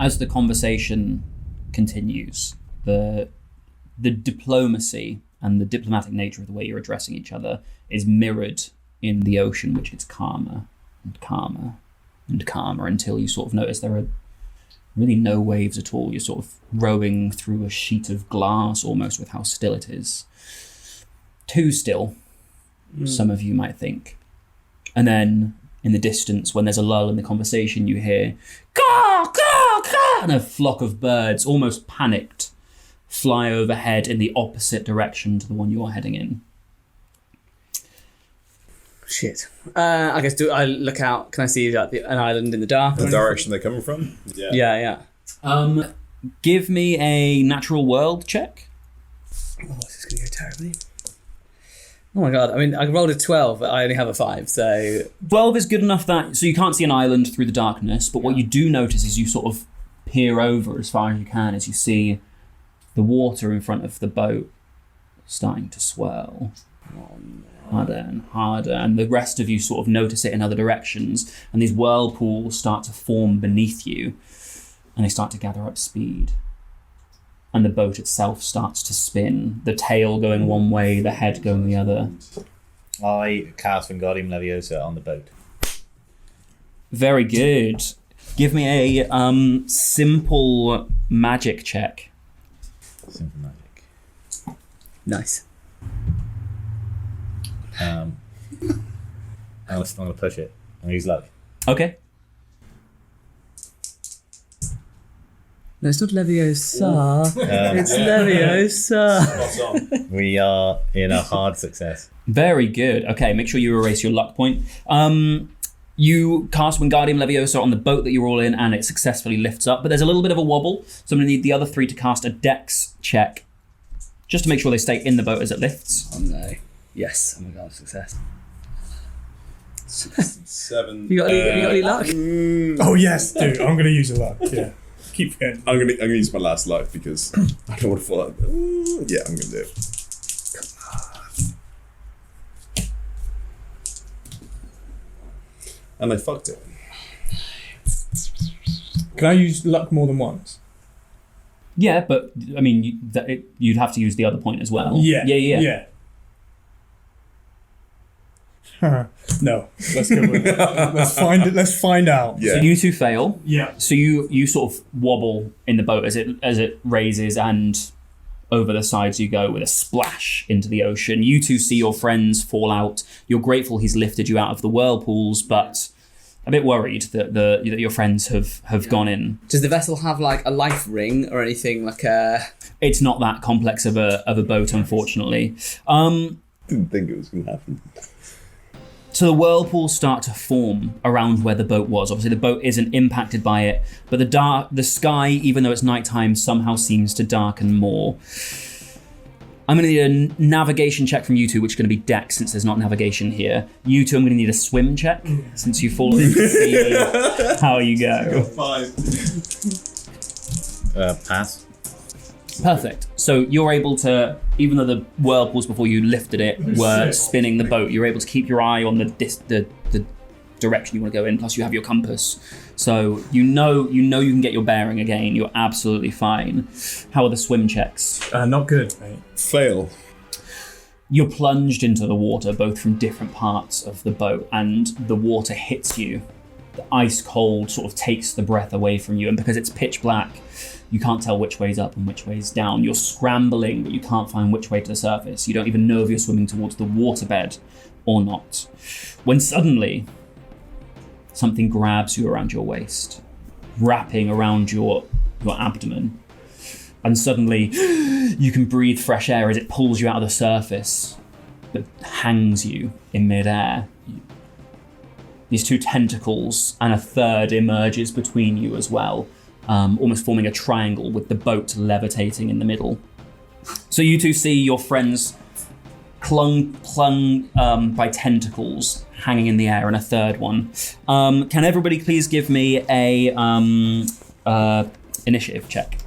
as the conversation continues, the diplomacy and the diplomatic nature of the way you're addressing each other is mirrored in the ocean, which gets calmer and calmer and calmer until you sort of notice there are really no waves at all. You're sort of rowing through a sheet of glass almost with how still it is. Too still, some of you might think. And then in the distance, when there's a lull in the conversation, you hear caw, caw, caw, and a flock of birds, almost panicked, fly overhead in the opposite direction to the one you're heading in. Shit. I guess, do I look out? Can I see like an island in the dark? The direction they're coming from? Yeah. Give me a natural world check. Oh, this is going to go terribly. Oh my god, I mean, I rolled a 12, but I only have a 5, so... 12 is good enough that... So you can't see an island through the darkness, but what you do notice is you sort of peer over as far as you can as you see the water in front of the boat starting to swirl. Harder and harder, and the rest of you sort of notice it in other directions, and these whirlpools start to form beneath you, and they start to gather up speed. And the boat itself starts to spin, the tail going one way, the head going the other. I cast Wingardium Leviosa on the boat. Very good. Give me a simple magic check. Simple magic. Nice. I'm going to push it. I'm going to use luck. Okay. No, it's not Leviosa. It's Leviosa. We are in a hard success. Very good. Okay, make sure you erase your luck point. You cast Wingardium Leviosa on the boat that you're all in, and it successfully lifts up, but there's a little bit of a wobble, so I'm going to need the other three to cast a dex check, just to make sure they stay in the boat as it lifts. Oh no. Yes, oh my god, success. 7. You got any luck? Oh yes, dude, I'm going to use a luck, yeah. Keep going. I'm gonna use my last life because I don't want to fall out. Yeah, I'm gonna do it. And I fucked it. Can I use luck more than once? Yeah, but I mean, you'd have to use the other point as well. Yeah. No, let's go with it. Let's find out. Yeah. So you two fail. Yeah. So you sort of wobble in the boat as it raises, and over the sides you go with a splash into the ocean. You two see your friends fall out. You're grateful he's lifted you out of the whirlpools, but a bit worried that your friends have gone in. Does the vessel have like a life ring or anything like a... It's not that complex of a boat, unfortunately. Didn't think it was gonna happen. So the whirlpools start to form around where the boat was. Obviously, the boat isn't impacted by it, but the sky, even though it's nighttime, somehow seems to darken more. I'm going to need a navigation check from you two, which is going to be Dex, since there's not navigation here. You two, I'm going to need a swim check, since you've fallen into see how you go. 5. Pass. Perfect. So you're able to, even though the whirlpools before you lifted it were spinning the boat, you're able to keep your eye on the direction you want to go in. Plus, you have your compass, so you know you can get your bearing again. You're absolutely fine. How are the swim checks? Not good, mate. Fail. You're plunged into the water, both from different parts of the boat, and the water hits you. The ice cold sort of takes the breath away from you, and because it's pitch black, you can't tell which way's up and which way's down. You're scrambling, but you can't find which way to the surface. You don't even know if you're swimming towards the waterbed or not. When suddenly, something grabs you around your waist, wrapping around your abdomen. And suddenly, you can breathe fresh air as it pulls you out of the surface, but hangs you in midair. These two tentacles and a third emerges between you as well, almost forming a triangle with the boat levitating in the middle. So you two see your friends clung by tentacles hanging in the air, and a third one. Can everybody please give me a initiative check?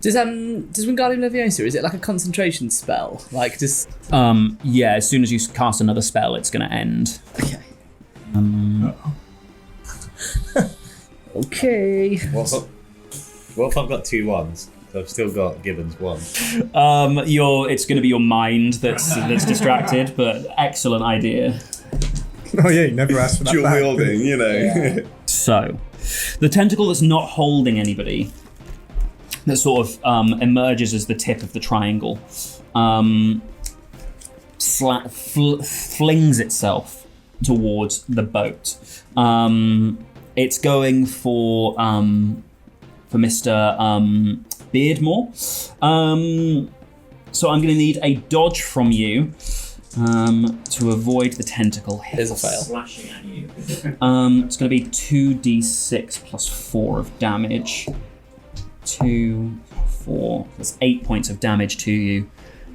Does Wingardium Leviosa, is it like a concentration spell? Like just... Yeah, as soon as you cast another spell, it's going to end. Okay. Okay. What's up? What if I've got 2 ones? So I've still got Gibbons 1. It's going to be your mind that's distracted, but excellent idea. Oh yeah, you never asked for that. Dual back. wielding, you know. Yeah. So, the tentacle that's not holding anybody, that sort of emerges as the tip of the triangle, flings itself towards the boat. It's going for Mr. Beardmore. So I'm going to need a dodge from you to avoid the tentacle hit. Here's a fail. Slashing at you. It's going to be 2d6 plus 4 of damage. 2, 4. That's 8 points of damage to you.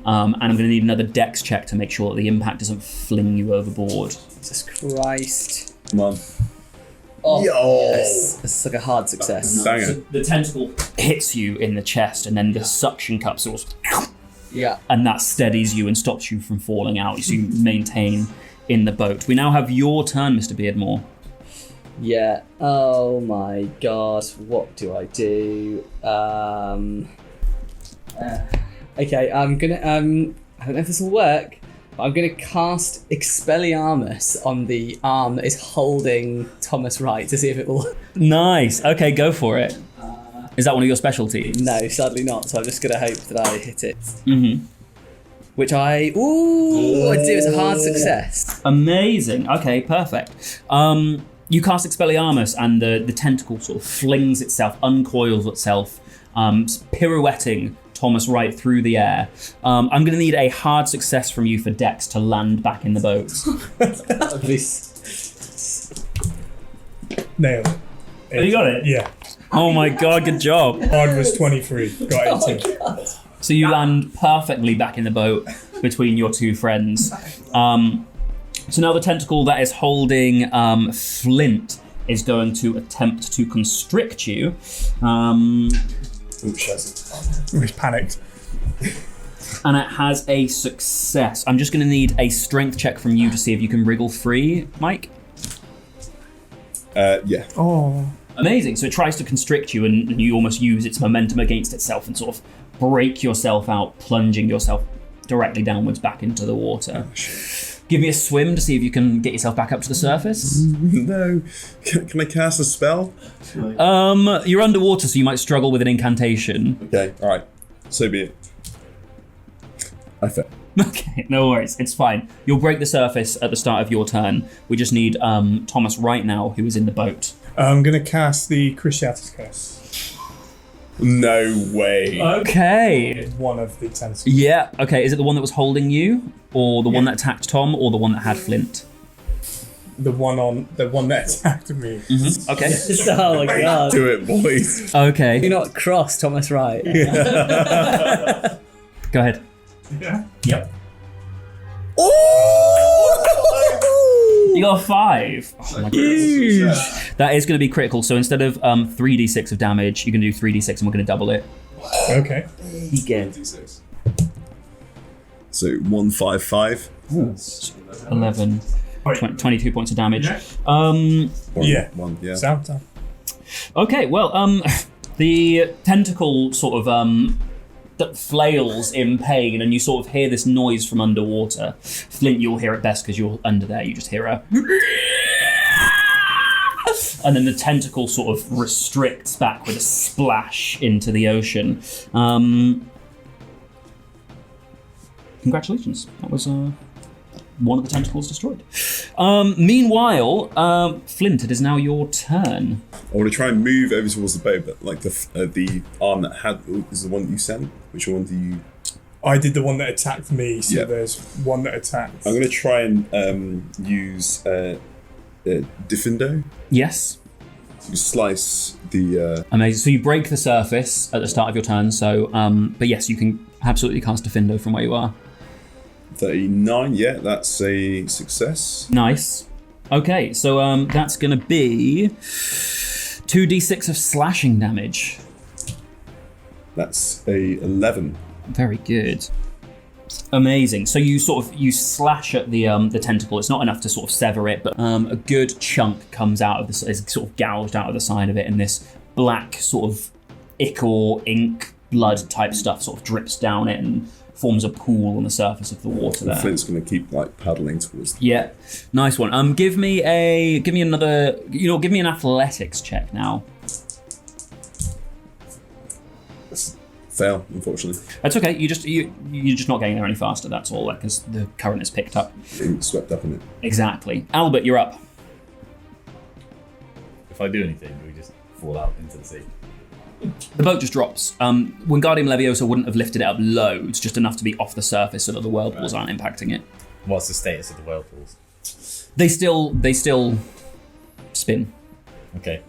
And I'm going to need another dex check to make sure that the impact doesn't fling you overboard. Jesus Christ. Come on. Oh, Yo. yes. This is like a hard success. Dang So it. the tentacle hits you in the chest, and then the suction cup sort of, Yeah. and that steadies you and stops you from falling out. So you maintain in the boat. We now have your turn, Mr. Beardmore. Yeah. Oh my god. What do I do? Okay, I'm gonna I don't know if this will work, but I'm gonna cast Expelliarmus on the arm that is holding Thomas Wright to see if it will. Nice. Okay, go for it. Is that one of your specialties? No, sadly not. So I'm just gonna hope that I hit it. Mm-hmm. Which I do. It's a hard success. Amazing. Okay, perfect. You cast Expelliarmus, and the tentacle sort of flings itself, uncoils itself, pirouetting Thomas Wright through the air. I'm going to need a hard success from you for Dex to land back in the boat. Nailed it. Oh, you got it? Yeah. Oh my god, good job. Hard was 23. Got 18. So you land perfectly back in the boat between your two friends. So now the tentacle that is holding Flint is going to attempt to constrict you. Oops, shazzy. He's panicked. And it has a success. I'm just going to need a strength check from you to see if you can wriggle free, Mike. Yeah. Oh. Amazing. So it tries to constrict you, and you almost use its momentum against itself and sort of break yourself out, plunging yourself directly downwards back into the water. Give me a swim to see if you can get yourself back up to the surface. No. Can I cast a spell? You're underwater, so you might struggle with an incantation. Okay, alright. So be it. I fail. Okay, no worries. It's fine. You'll break the surface at the start of your turn. We just need Thomas right now, who is in the boat. I'm going to cast the Cruciatus Curse. No way. Okay. One of the tentacles. Yeah, okay. Is it the one that was holding you, or the one that attacked Tom, or the one that had Flint? The one that attacked me. Mm-hmm. Okay. Oh my god. Do it, boys. Okay. Do not cross Thomas Wright. Go ahead. Yeah. Yep. You got a 5. Oh my goodness. That is going to be critical. So instead of 3d6 of damage, you can do 3d6 and we're going to double it. Okay. Again. So 155. 11. 22 points of damage. Yeah. One, yeah. Sound time. Okay, well, the tentacle sort of that flails in pain, and you sort of hear this noise from underwater. Flint, you'll hear it best because you're under there. You just hear a... And then the tentacle sort of restricts back with a splash into the ocean. Congratulations. That was one of the tentacles destroyed. Meanwhile, Flint, it is now your turn. I want to try and move over towards the boat, but like the arm that had is the one that you sent. Which one do you? I did the one that attacked me, so Yeah. there's one that attacked. I'm going to try and use Diffindo Yes. to slice the. Amazing. So you break the surface at the start of your turn. So, but yes, you can absolutely cast Diffindo from where you are. 39. Yeah, that's a success. Nice. Okay, so that's going to be 2d6 of slashing damage. That's a 11. Very good. Amazing. So you slash at the tentacle. It's not enough to sort of sever it, but a good chunk comes out of this, is sort of gouged out of the side of it, and this black sort of ichor, ink, blood type stuff sort of drips down it and forms a pool on the surface of the water there. Flint's going to keep like paddling towards them. Yeah, nice one. Give me an athletics check now. Fail, unfortunately. That's okay. You're just not getting there any faster. That's all, because the current is picked up. Being swept up in it. Exactly. Albert, you're up. If I do anything, we just fall out into the sea. The boat just drops. Wingardium Leviosa wouldn't have lifted it up loads, just enough to be off the surface so that the whirlpools aren't impacting it. What's the status of the whirlpools? They still spin. Okay.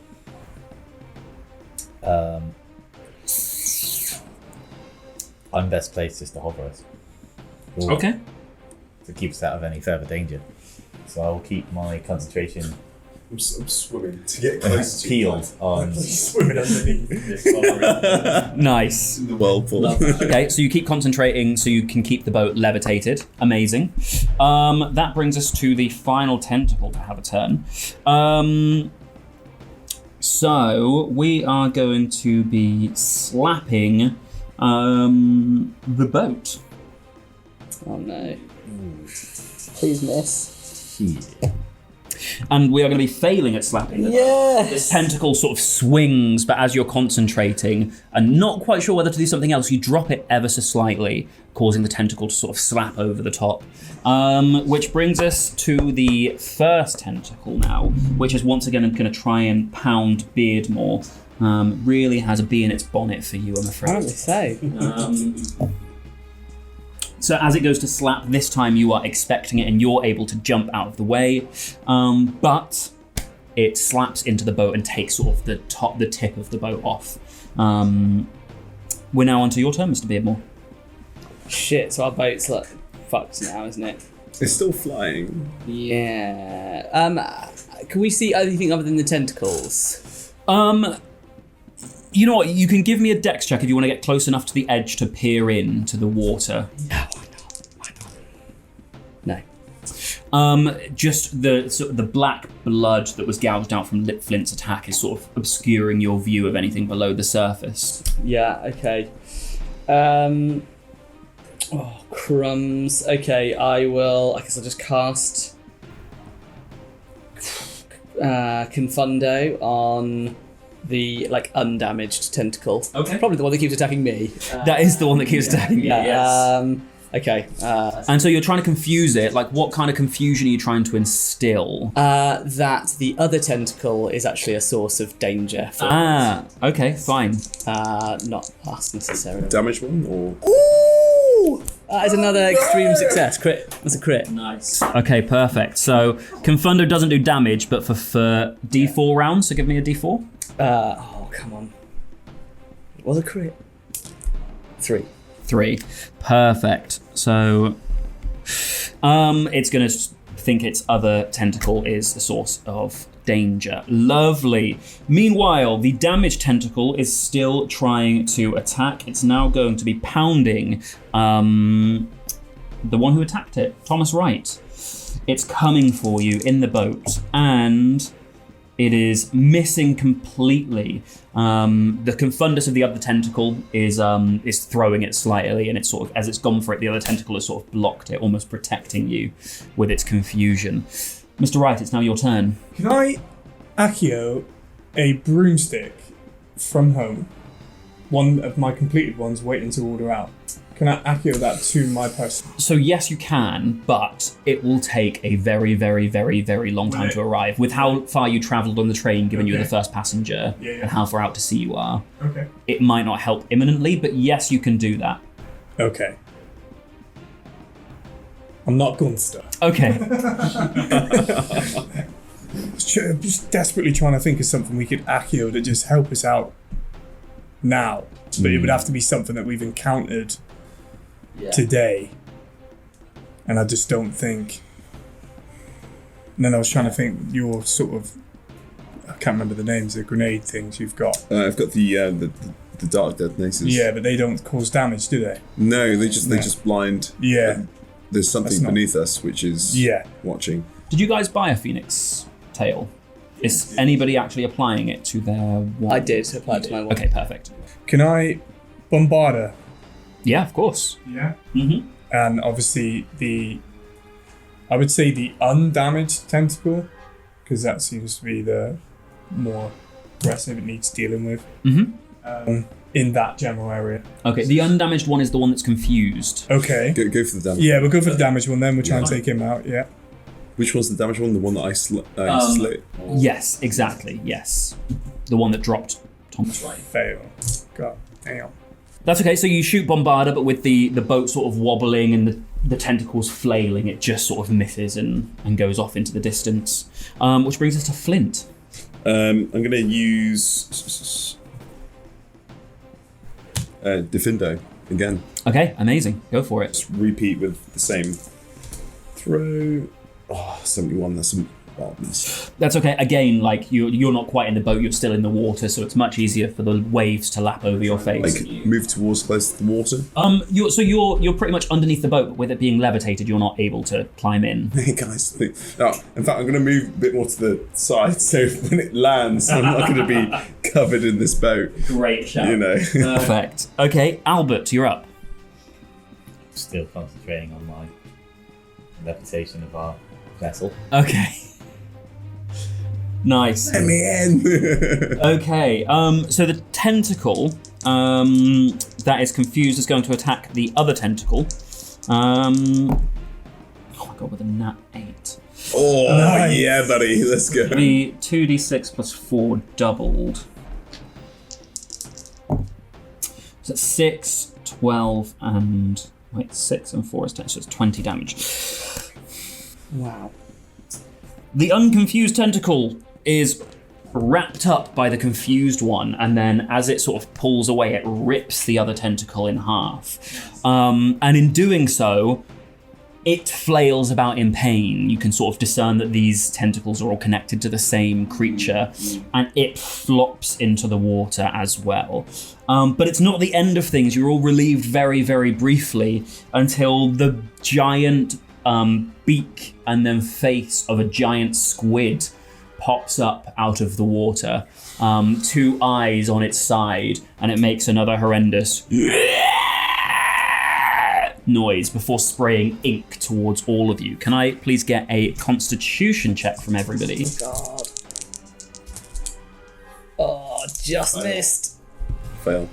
I'm best placed just to hover us. Or Okay. to keep us out of any further danger. So I will keep my concentration I'm swimming to get close to peeled on Swimming underneath. this hovering. Nice. the whirlpool. Okay, so you keep concentrating so you can keep the boat levitated. Amazing. That brings us to the final tentacle to have a turn. So we are going to be slapping the boat. Oh no. Please miss. And we are going to be failing at slapping the boat. Yes! This tentacle sort of swings, but as you're concentrating and not quite sure whether to do something else, you drop it ever so slightly, causing the tentacle to sort of slap over the top. Which brings us to the first tentacle now, which is once again going to try and pound Beardmore. Really has a bee in its bonnet for you, I'm afraid. Apparently so. So as it goes to slap, this time you are expecting it and you're able to jump out of the way, but it slaps into the boat and takes sort of the tip of the boat off. We're now onto your turn, Mr. Beardmore. Shit, so our boat's like fucked now, isn't it? It's still flying. Yeah. Can we see anything other than the tentacles? You know what? You can give me a dex check if you want to get close enough to the edge to peer into the water. Yeah, why not? No. Just the black blood that was gouged out from Lip Flint's attack is sort of obscuring your view of anything below the surface. Yeah, okay. Oh, crumbs. Okay, I guess I'll just cast Confundo on the undamaged tentacle. Okay. Probably the one that keeps attacking me. That is the one that keeps attacking you, yes. Okay. And so you're trying to confuse it. Like, what kind of confusion are you trying to instill? That the other tentacle is actually a source of danger for okay, fine. not us necessarily. Damage one or Ooh! That is another extreme success. Crit. That's a crit. Nice. Okay, perfect. So Confundo doesn't do damage, but for D4 rounds, so give me a D4. Oh, come on. It was a crit. 3. 3. Perfect. So it's going to think its other tentacle is a source of danger. Lovely. Meanwhile, the damaged tentacle is still trying to attack. It's now going to be pounding the one who attacked it, Thomas Wright. It's coming for you in the boat, and it is missing completely. The confundus of the other tentacle is throwing it slightly, and it's sort of, as it's gone for it, the other tentacle has sort of blocked it, almost protecting you with its confusion. Mr. Wright, it's now your turn. Can I accio a broomstick from home? One of my completed ones waiting to order out. Can I accio that to my person? So yes, you can, but it will take a very, very, very, very long time to arrive. With how far you travelled on the train, given you were the first passenger, and how far out to sea you are, it might not help imminently, but yes, you can do that. Okay. I'm not Gunster. Okay. I'm just desperately trying to think of something we could accio to just help us out now. But it would have to be something that we've encountered today. And I just don't think. And then I was trying to think your sort of, I can't remember the names, the grenade things you've got. I've got the the dark detonations. Yeah, but they don't cause damage, do they? No, they just blind. Yeah. There's something That's not- beneath us which is watching. Did you guys buy a phoenix tail? Is anybody actually applying it to their wand? I did apply it to my one. Okay, perfect. Can I bombard her? Yeah, of course. Yeah. Mm-hmm. And obviously I would say the undamaged tentacle, because that seems to be the more aggressive it needs dealing with. Mm-hmm. In that general area. Okay, the undamaged one is the one that's confused. Okay. Go for the damage. Yeah, we'll go for the damaged one then. We'll try and take him out. Yeah. Which one's the damaged one? The one that I slew? Yes, exactly, yes. The one that dropped Thomas Wright. Fail. God damn. That's okay, so you shoot Bombarda, but with the boat sort of wobbling and the tentacles flailing, it just sort of misses and goes off into the distance. Which brings us to Flint. I'm going to use Defindo again. Okay, amazing. Go for it. Just repeat with the same throw. Oh, 71. That's some badness. That's okay. Again, like you're not quite in the boat, you're still in the water, so it's much easier for the waves to lap over your face. Like move towards close to the water. You're pretty much underneath the boat, but with it being levitated, you're not able to climb in. Hey guys. Oh, in fact, I'm going to move a bit more to the side, so when it lands, I'm not going to be covered in this boat. Great shout. You know. Perfect. Okay, Albert, you're up. Still concentrating on my levitation of our vessel. Okay. Nice. Let me in. Okay, so the tentacle that is confused is going to attack the other tentacle. Oh my god, with a nat 8. Oh, Nice. yeah, buddy. Let's go. The 2d6 plus 4 doubled. So that's 6, 12, and... Wait, 6 and 4 is 10, so it's 20 damage. Wow. The unconfused tentacle is wrapped up by the confused one, and then as it sort of pulls away, it rips the other tentacle in half. And in doing so, it flails about in pain. You can sort of discern that these tentacles are all connected to the same creature, and it flops into the water as well. But it's not the end of things. You're all relieved very, very briefly until the giant beak and then face of a giant squid pops up out of the water. 2 eyes on its side, and it makes another horrendous noise before spraying ink towards all of you. Can I please get a constitution check from everybody? God. Oh, just missed. Fail.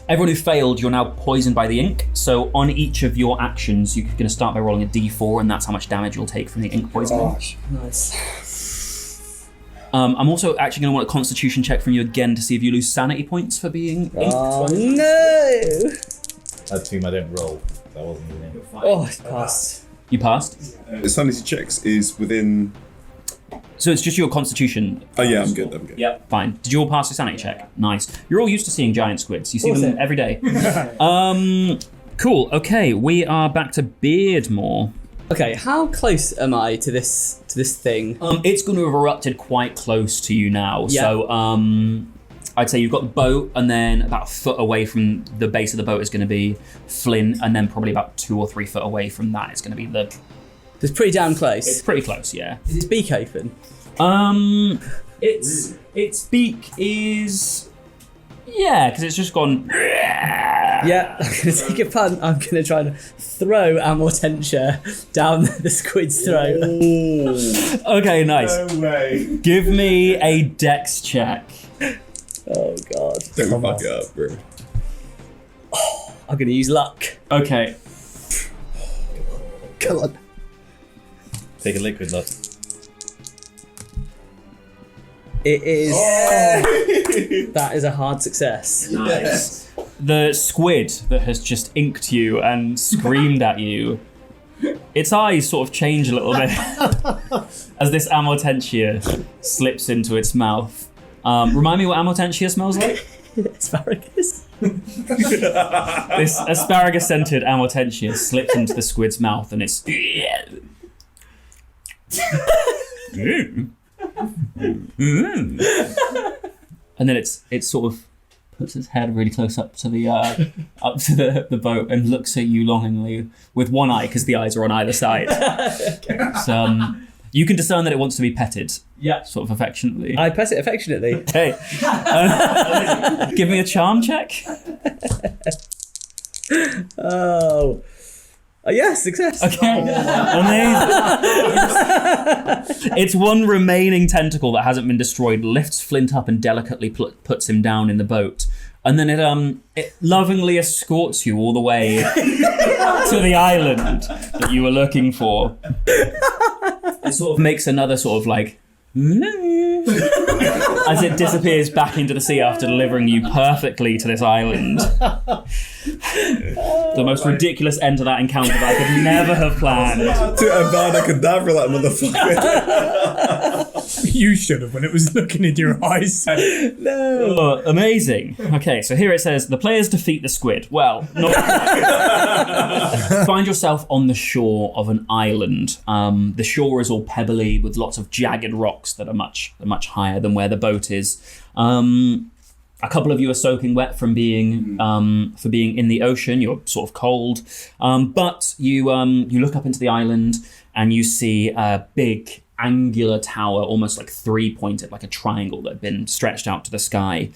Everyone who failed, you're now poisoned by the ink. So on each of your actions, you're going to start by rolling a d4, and that's how much damage you'll take from the ink poisoning. Gosh. Nice. I'm also actually going to want a constitution check from you again to see if you lose sanity points for being inked. Oh no! I assume I don't roll. That wasn't even it. Oh, it passed. You passed? The sanity checks is within... So it's just your constitution. Oh yeah, I'm good. Yep, fine. Did you all pass your sanity check? Nice. You're all used to seeing giant squids. You see them Awesome. every day. Cool. Okay, we are back to Beardmore. Okay, how close am I to this thing? It's going to have erupted quite close to you now. Yeah. So I'd say you've got the boat, and then about a foot away from the base of the boat is going to be Flynn, and then probably about 2 or 3 foot away from that is going to be the... It's pretty damn It's close. pretty close, yeah. Is its beak open? Its beak is... Yeah, because it's just gone... Yeah, I'm going to take a punt. I'm going to try and throw Amortentia down the squid's throat. Okay, nice. No way. Give me a dex check. Oh, God. Don't fuck it up, bro. I'm going to use luck. Okay. Come on. Take a liquid look. It is... That is a hard success. Nice. The squid that has just inked you and screamed at you, its eyes sort of change a little bit as this Amortentia slips into its mouth. Remind me what Amortentia smells like? Asparagus? This asparagus-scented Amortentia slips into the squid's mouth, and it's... and then it sort of puts its head really close up to the the boat and looks at you longingly with one eye, because the eyes are on either side. So, you can discern that it wants to be petted. Yeah. Sort of affectionately. I pet it affectionately. Okay. Give me a charm check. Oh. Yes, success. Okay. Amazing. It's one remaining tentacle that hasn't been destroyed, lifts Flint up and delicately puts him down in the boat. And then it lovingly escorts you all the way to the island that you were looking for. It sort of makes another sort of like as it disappears back into the sea after delivering you perfectly to this island. The most ridiculous end to that encounter that I could never have planned. To Avada Kedavra, that motherfucker. You should have when it was looking in your eyes. No. Oh, amazing. Okay, so here it says, the players defeat the squid. Well, not find yourself on the shore of an island. The shore is all pebbly with lots of jagged rocks that are much higher than where the boat is. A couple of you are soaking wet from being in the ocean. You're sort of cold, but you look up into the island and you see a big angular tower, almost like three-pointed, like a triangle that had been stretched out to the sky.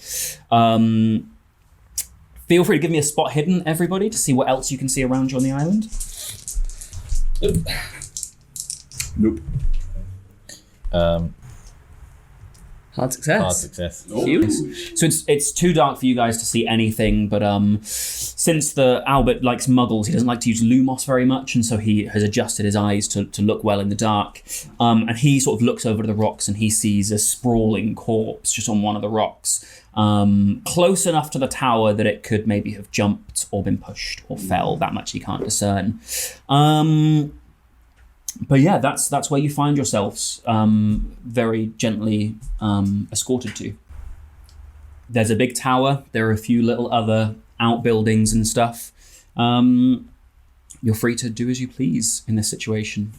Feel free to give me a spot hidden, everybody, to see what else you can see around you on the island. Nope. Hard success. Hard success. So it's too dark for you guys to see anything, but since the Albert likes muggles, he doesn't like to use lumos very much, and so he has adjusted his eyes to look well in the dark. And he sort of looks over to the rocks and he sees a sprawling corpse just on one of the rocks, close enough to the tower that it could maybe have jumped or been pushed or fell. That much he can't discern. But yeah, that's where you find yourselves, very gently escorted to. There's a big tower. There are a few little other outbuildings and stuff. You're free to do as you please in this situation.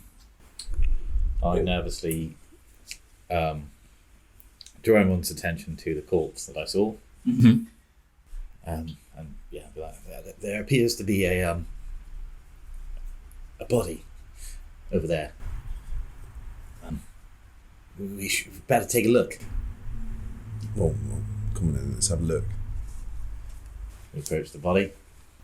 I nervously draw everyone's attention to the corpse that I saw. Mm-hmm. And yeah, there appears to be a body over there. We should better take a look. Well, come on in, let's have a look. We approach the body.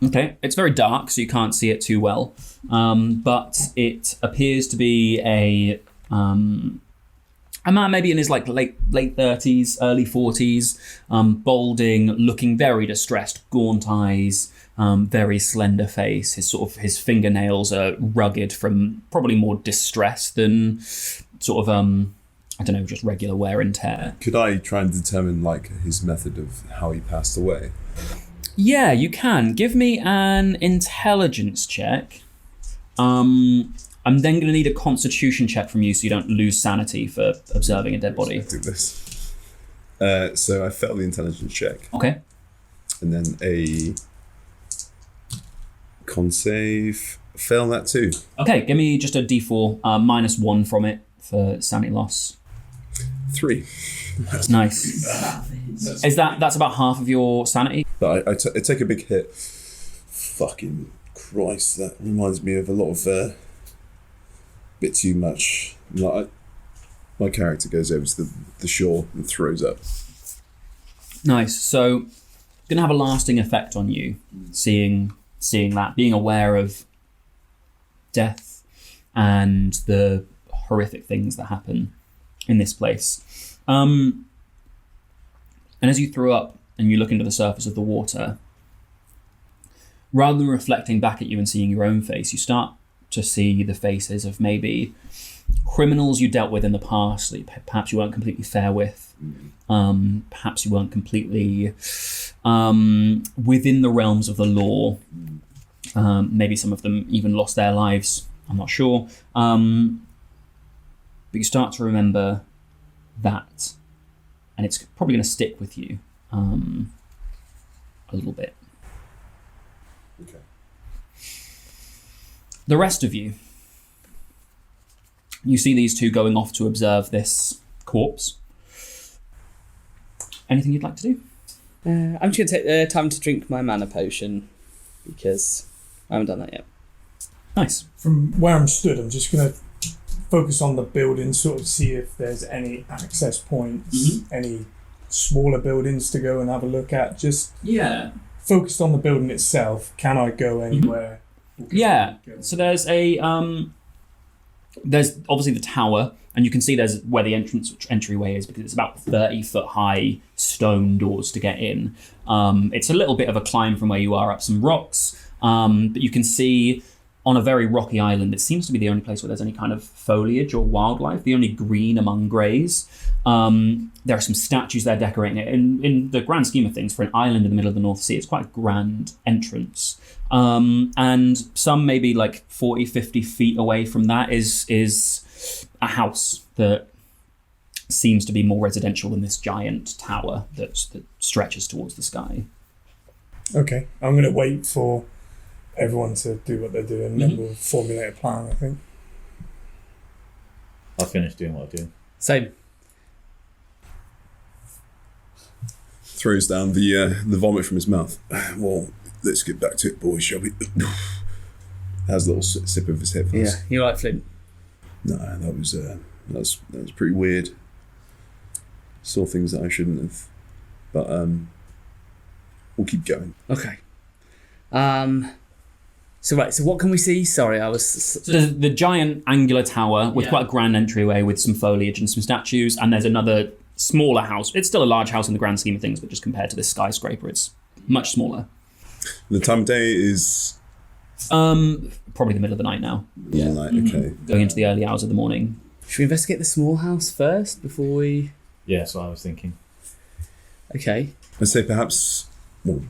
Okay, it's very dark, so you can't see it too well. But it appears to be a man maybe in his like late 30s, early 40s, balding, looking very distressed, gaunt eyes, very slender face. His fingernails are rugged from probably more distress than sort of I don't know, just regular wear and tear. Could I try and determine like his method of how he passed away? Yeah, you can. Give me an intelligence check. I'm then going to need a constitution check from you so you don't lose sanity for observing a dead body. Do this. So I failed the intelligence check. Okay. And then a con save. Fail that too. Okay, give me just a d4, -1 from it for sanity loss. 3. That's nice. That's about half of your sanity? But I take a big hit. Fucking Christ, that reminds me of a lot of bit too much. Like, my character goes over to the shore and throws up. Nice. So, gonna have a lasting effect on you, seeing that, being aware of death and the horrific things that happen in this place. And as you throw up and you look into the surface of the water, rather than reflecting back at you and seeing your own face, you start to see the faces of maybe criminals you dealt with in the past that perhaps you weren't completely fair with. Perhaps you weren't completely within the realms of the law. Maybe some of them even lost their lives. I'm not sure. But you start to remember that, and it's probably going to stick with you a little bit. Okay. The rest of you see these two going off to observe this corpse. Anything you'd like to do? I'm just going to take the time to drink my mana potion because I haven't done that yet. Nice. From where I'm stood, I'm just going to focus on the building, sort of see if there's any access points, any smaller buildings to go and have a look at. Just focused on the building itself. Can I go anywhere? Yeah. So there's there's obviously the tower, and you can see there's where the entryway is because it's about 30-foot high stone doors to get in. It's a little bit of a climb from where you are up some rocks, but you can see on a very rocky island, it seems to be the only place where there's any kind of foliage or wildlife, the only green among greys. There are some statues there decorating it. In the grand scheme of things, for an island in the middle of the North Sea, it's quite a grand entrance. And some maybe like 40, 50 feet away from that is a house that seems to be more residential than this giant tower that stretches towards the sky. Okay, I'm going to wait for everyone to do what they're doing, and then we'll formulate a plan, I think. I'll finish doing what I do. Same. Throws down the vomit from his mouth. Well, let's get back to it, boys, shall we? Has a little sip of his headphones. Yeah, you're right, Flint. No, that was pretty weird. Saw things that I shouldn't have, but we'll keep going. Okay. So what can we see? Sorry, I was... So there's the giant angular tower with quite a grand entryway with some foliage and some statues, and there's another smaller house. It's still a large house in the grand scheme of things, but just compared to this skyscraper, it's much smaller. The time of day is... Probably the middle of the night now. Yeah. Okay. Going into the early hours of the morning. Should we investigate the small house first before we... Yeah, that's what I was thinking. Okay. I'd say perhaps we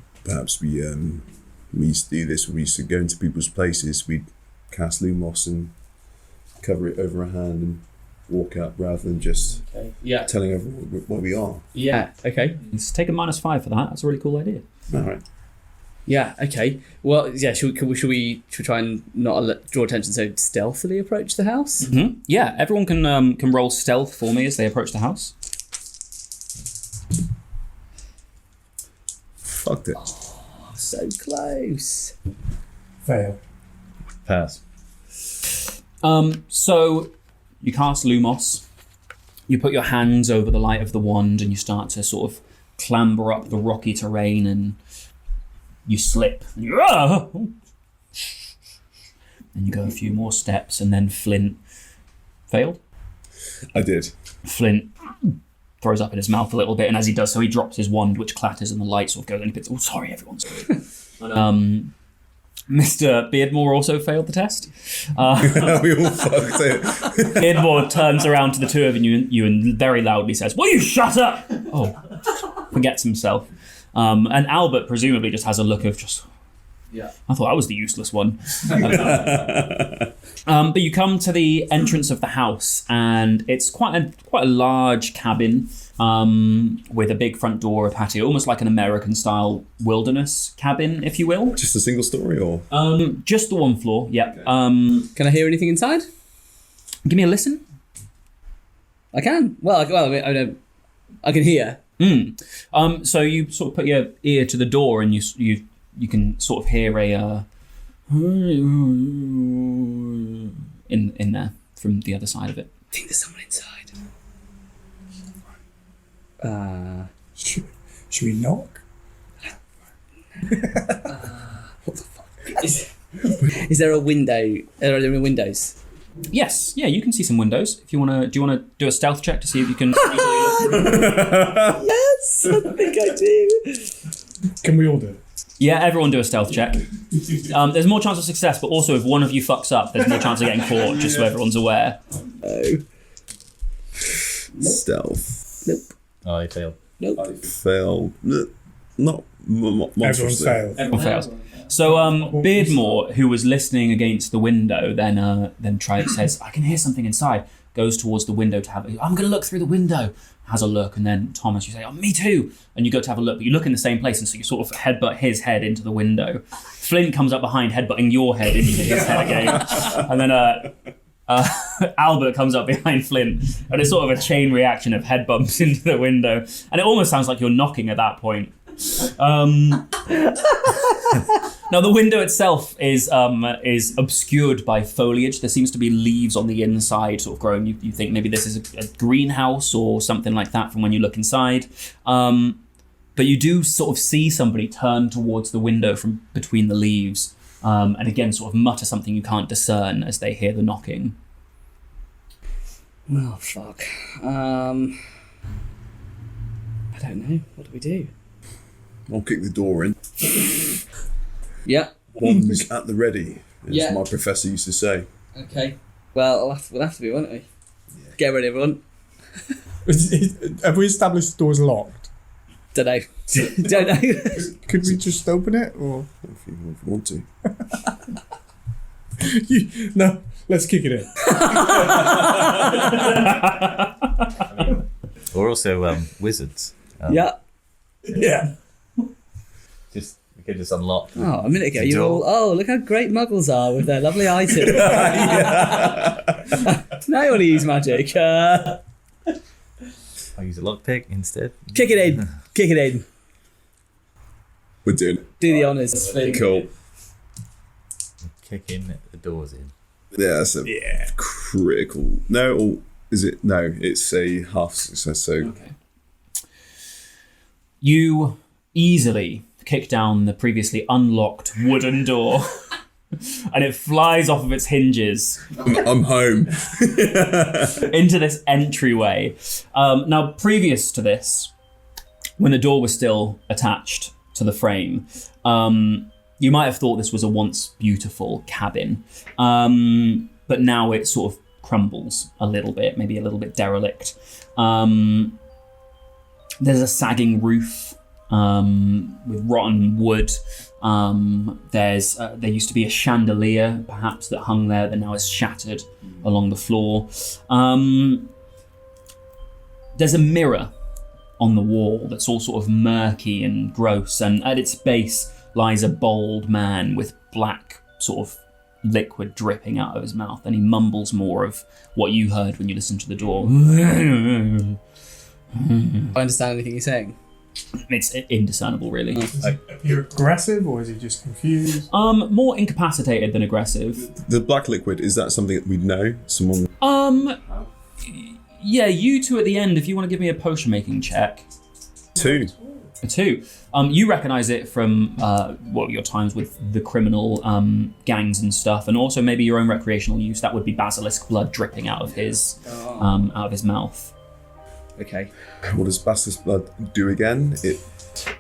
used to do this. We used to go into people's places. We'd cast Lumos and cover it over our hand and walk out rather than just telling everyone what we are. Yeah, okay. Let's take a -5 for that. That's a really cool idea. All right. Yeah, okay. Well, yeah, should we try and not draw attention, so stealthily approach the house? Mm-hmm. Yeah, everyone can roll stealth for me as they approach the house. Fucked it. Oh, so close. Fail. Pass. So you cast Lumos, you put your hands over the light of the wand, and you start to sort of clamber up the rocky terrain, and you slip. And you go a few more steps, and then Flint failed. I did. Flint throws up in his mouth a little bit, and as he does so, he drops his wand, which clatters, and the light sort of goes, and he thinks, "Oh, sorry, everyone's." Mr. Beardmore also failed the test. We all fucked it. Beardmore turns around to the two of you and very loudly says, "Will you shut up?" Oh, forgets himself. And Albert presumably just has a look of just... Yeah. I thought I was the useless one. But you come to the entrance of the house, and it's quite a large cabin with a big front door, a patio, almost like an American-style wilderness cabin, if you will. Just a single story, or? Just the one floor, yeah. Okay. Can I hear anything inside? Give me a listen. I can. I can hear. So you sort of put your ear to the door, and you can sort of hear a in there from the other side of it. I think there's someone inside. Should we knock? What the fuck? Is there a window? Are there any windows? Yes, yeah, you can see some windows. If you want to, do you want to do a stealth check to see if you can? Yes, I think I do. Can we all do it? Yeah, everyone do a stealth check. There's more chance of success, but also if one of you fucks up, there's more chance of getting caught, just so everyone's aware. Oh. Stealth. Nope. Oh, you failed. Nope. I failed. Not Everyone monstrously. failed. Everyone fails. So Beardmore, who was listening against the window, then says, "I can hear something inside." Goes towards the window to have it. "I'm going to look through the window." Has a look, and then Thomas, you say, "Oh, me too." And you go to have a look, but you look in the same place, and so you sort of headbutt his head into the window. Flint comes up behind, headbutting your head into his head again, and then Albert comes up behind Flint, and it's sort of a chain reaction of head bumps into the window, and it almost sounds like you're knocking at that point. Now the window itself is obscured by foliage. There seems to be leaves on the inside, sort of growing. You think maybe this is a greenhouse or something like that from when you look inside. But you do sort of see somebody turn towards the window from between the leaves, and again sort of mutter something you can't discern as they hear the knocking. Oh, fuck. I don't know. What do we do? I'll kick the door in. Yeah. Wands at the ready, as Yeah. my professor used to say. Okay. Well, we'll have to be, won't we? Yeah. Get ready, everyone. Have we established the door's locked? Don't know. Don't know. Could we just open it, or If you want to. no? Let's kick it in. We're also wizards. Yeah. Yeah. We could just unlock. Oh, a minute ago The you were all, door. oh, look how great muggles are with their lovely items. Now you want to use magic. I'll use a lockpick instead. Kick it in. Kick it in. We're doing it. Do the honours. Flint. Cool. Kicking the doors in. Yeah, that's a critical. No, or is it? No, it's a half success. So Okay. You easily kick down the previously unlocked wooden door, and it flies off of its hinges I'm home. into this entryway. Now, previous to this, when the door was still attached to the frame, you might have thought this was a once beautiful cabin, but now it sort of crumbles a little bit, maybe a little bit derelict. There's a sagging roof with rotten wood. There used to be a chandelier, perhaps, that hung there that now is shattered along the floor. There's a mirror on the wall that's all sort of murky and gross, and at its base lies a bald man with black sort of liquid dripping out of his mouth, and he mumbles more of what you heard when you listened to the door. I understand anything you're saying. It's indiscernible, really. Does he appear aggressive, or is he just confused? More incapacitated than aggressive. The black liquid, is that something that we know? Someone. Yeah, you two at the end, if you want to give me a potion making check. 2. A 2. You recognise it from your times with the criminal gangs and stuff, and also maybe your own recreational use. That would be basilisk blood dripping out of his mouth. Okay. What does Basilisk blood do again?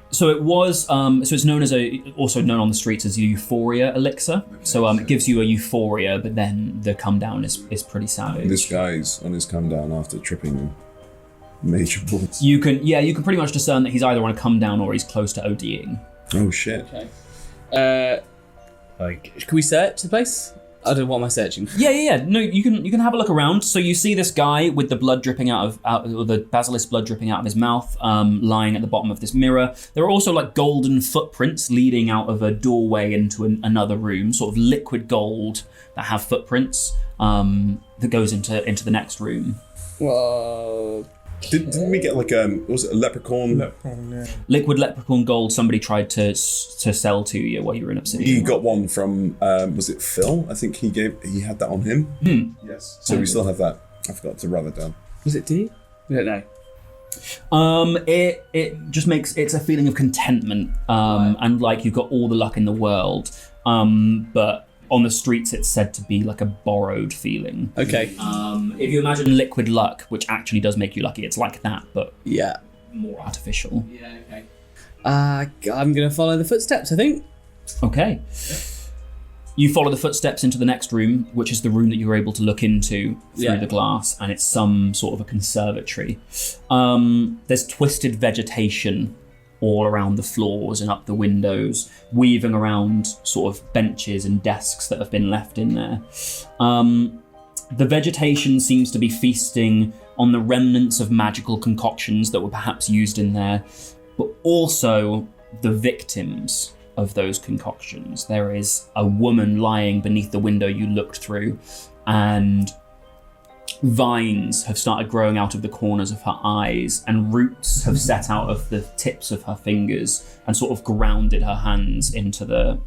So it was. So it's known as also known on the streets as a euphoria elixir. So it gives you a euphoria, but then the come down is pretty savage. This guy's on his come down after tripping major balls. You can pretty much discern that he's either on a come down or he's close to ODing. Oh shit. Okay. Like, Can we search the place? I don't know, what am I searching? Yeah. No, you can have a look around. So you see this guy with the blood dripping or the basilisk blood dripping out of his mouth, lying at the bottom of this mirror. There are also like golden footprints leading out of a doorway into another room, sort of liquid gold that have footprints that goes into the next room. Whoa. Didn't we get like was it a leprechaun? Leprechaun, yeah. Liquid leprechaun gold somebody tried to sell to you while you were in Obsidian. He got one from was it Phil? I think he had that on him. Yes. So we still have that. I forgot to write that down. Was it D? We don't know. It just makes it's a feeling of contentment, and like you've got all the luck in the world. But on the streets, it's said to be like a borrowed feeling. Okay. If you imagine liquid luck, which actually does make you lucky, it's like that, but Yeah. more artificial. Yeah, okay. I'm going to follow the footsteps, I think. Okay. You follow the footsteps into the next room, which is the room that you were able to look into through the glass, and it's some sort of a conservatory. There's twisted vegetation all around the floors and up the windows, weaving around sort of benches and desks that have been left in there. The vegetation seems to be feasting on the remnants of magical concoctions that were perhaps used in there, but also the victims of those concoctions. There is a woman lying beneath the window you looked through, and vines have started growing out of the corners of her eyes, and roots have set out of the tips of her fingers and sort of grounded her hands into the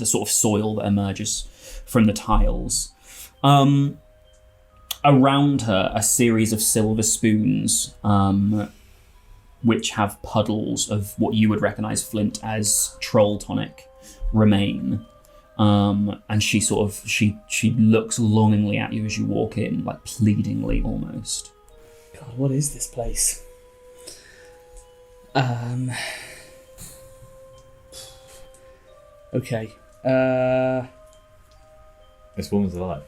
sort of soil that emerges from the tiles. Around her, a series of silver spoons, which have puddles of what you would recognize, Flint, as troll tonic, remain. And she looks longingly at you as you walk in, like pleadingly almost. God, what is this place? Okay. This woman's alive.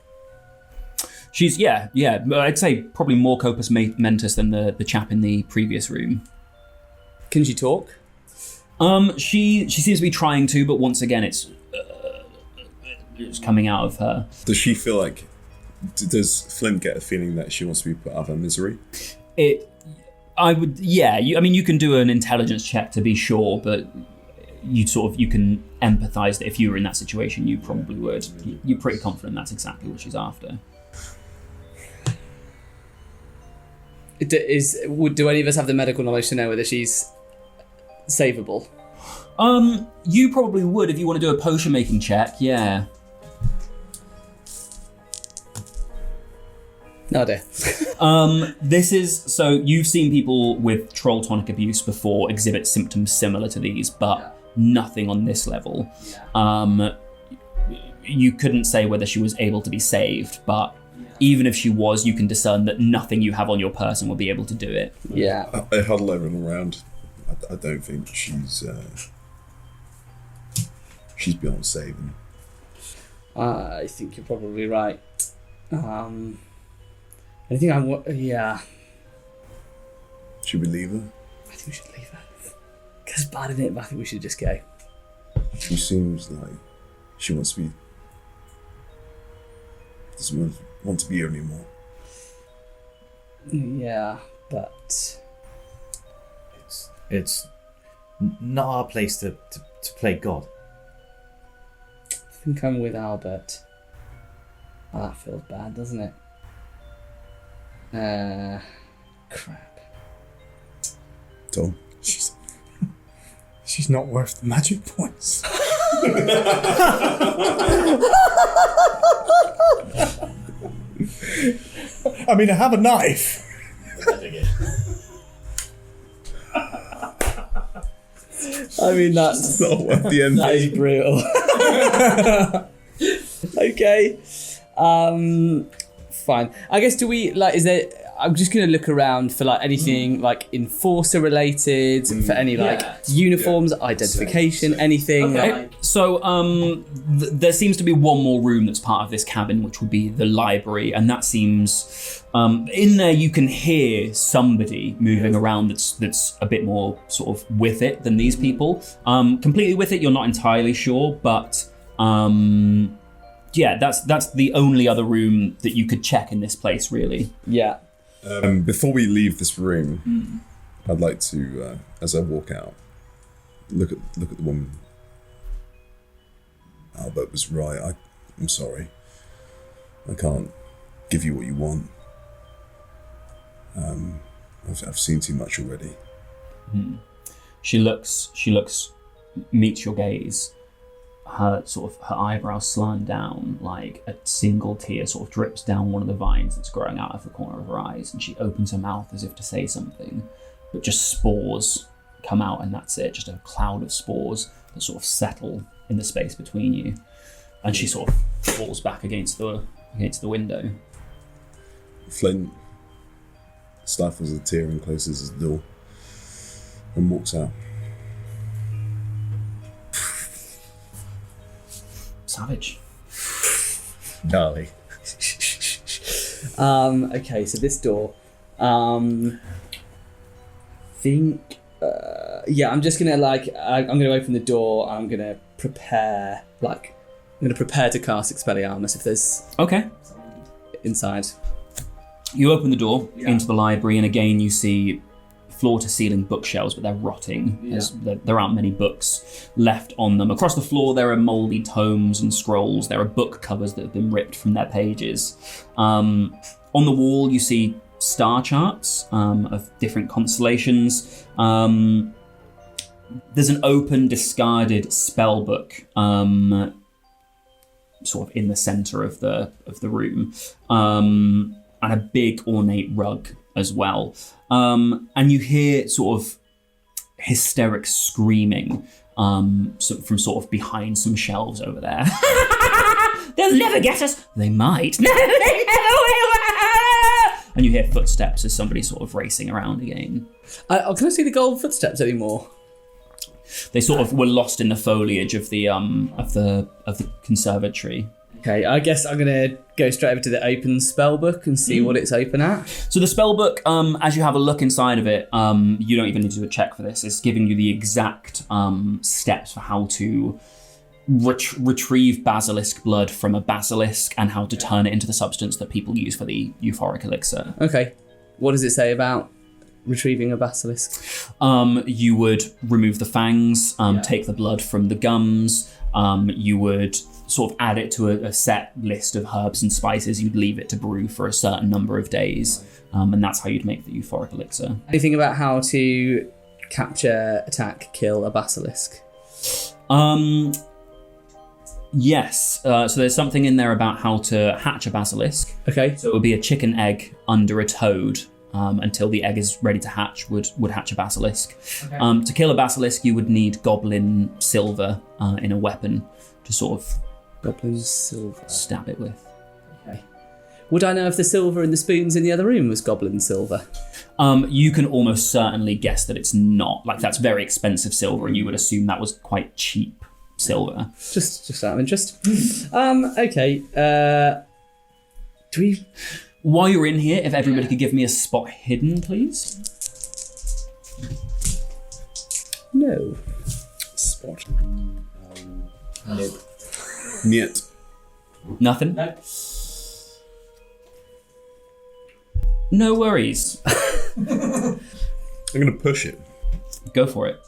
She's I'd say probably more Corpus Mentis than the chap in the previous room. Can she talk? She seems to be trying to, but once again, it's coming out of her. Does she feel like? Does Flint get a feeling that she wants to be put out of her misery? I would. Yeah. You can do an intelligence check to be sure, but you can empathise that if you were in that situation, you probably would. You're pretty confident that's exactly what she's after. Do any of us have the medical knowledge to know whether she's savable? You probably would if you want to do a potion making check. Yeah. No idea. So you've seen people with troll tonic abuse before exhibit symptoms similar to these, but nothing on this level. Yeah. You couldn't say whether she was able to be saved, but even if she was, you can discern that nothing you have on your person will be able to do it. Yeah. I huddle everyone around. I don't think she's beyond saving. I think you're probably right. Yeah. Should we leave her? I think we should leave her. It's bad, isn't it? But I think we should just go. She seems like she wants to be. Doesn't want to be here anymore. Yeah, but It's not our place to play God. I think I'm with Albert. Oh, that feels bad, doesn't it? Crap. Tom. She's not worth the magic points. I mean, I have a knife. I mean, that's Not worth the end. that is brutal. Okay. Fine. I guess is there I'm just gonna look around for like anything like enforcer related, for any like uniforms, identification, anything. Okay. Like, So there seems to be one more room that's part of this cabin, which would be the library, and that seems in there you can hear somebody moving around that's a bit more sort of with it than these people. Completely with it, you're not entirely sure, but that's the only other room that you could check in this place, really. yeah. Before we leave this room, I'd like to, as I walk out, look at the woman. Albert was right. I'm sorry. I can't give you what you want. I've seen too much already. She meets your gaze. Her eyebrows slant down, like a single tear sort of drips down one of the vines that's growing out of the corner of her eyes, and she opens her mouth as if to say something, but just spores come out, and that's it. Just a cloud of spores that sort of settle in the space between you, and she sort of falls back against the window. Flint stifles a tear and closes his door and walks out. Savage. Gnarly. Okay, so this door. I'm just gonna I'm gonna open the door. I'm gonna prepare to cast Expelliarmus if there's Okay. inside. You open the door into the library, and again you see floor-to-ceiling bookshelves, but they're rotting. There aren't many books left on them. Across the floor, there are mouldy tomes and scrolls. There are book covers that have been ripped from their pages. On the wall, you see star charts of different constellations. There's an open, discarded spell book sort of in the center of the room, and a big ornate rug as well. And you hear sort of hysteric screaming from sort of behind some shelves over there. They'll never get us. They might. No, they never will. And you hear footsteps as somebody's sort of racing around again. Can I see the gold footsteps anymore? They sort of were lost in the foliage of the conservatory. Okay, I guess I'm gonna go straight over to the open spell book and see what it's open at. So the spell book, as you have a look inside of it, you don't even need to do a check for this. It's giving you the exact steps for how to retrieve basilisk blood from a basilisk and how to turn it into the substance that people use for the euphoric elixir. Okay, what does it say about retrieving a basilisk? You would remove the fangs, take the blood from the gums. You would sort of add it to a set list of herbs and spices. You'd leave it to brew for a certain number of days, and that's how you'd make the euphoric elixir. Anything about how to capture, attack, kill a basilisk? Yes. So there's something in there about how to hatch a basilisk. Okay. So it would be a chicken egg under a toad. Until the egg is ready to hatch, would hatch a basilisk. Okay. To kill a basilisk, you would need goblin silver in a weapon to sort of goblin silver stab it with. Okay. Would I know if the silver in the spoons in the other room was goblin silver? You can almost certainly guess that it's not. Like, that's very expensive silver, and you would assume that was quite cheap silver. Just out of interest. Okay. Do we? While you're in here, if everybody could give me a spot hidden, please. No. Spot. Nope. Niet. Nothing? No. No worries. I'm going to push it. Go for it.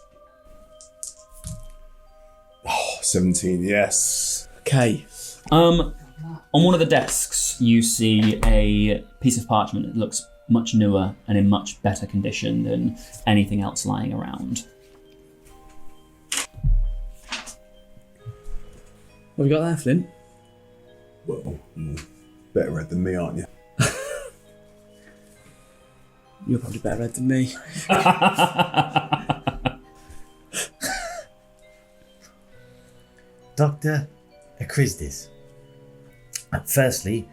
Oh, 17, yes. Okay. On one of the desks, you see a piece of parchment that looks much newer and in much better condition than anything else lying around. What have you got there, Flint? Well, you're better read than me, aren't you? You're probably better read than me. Dr. Acristis. Firstly,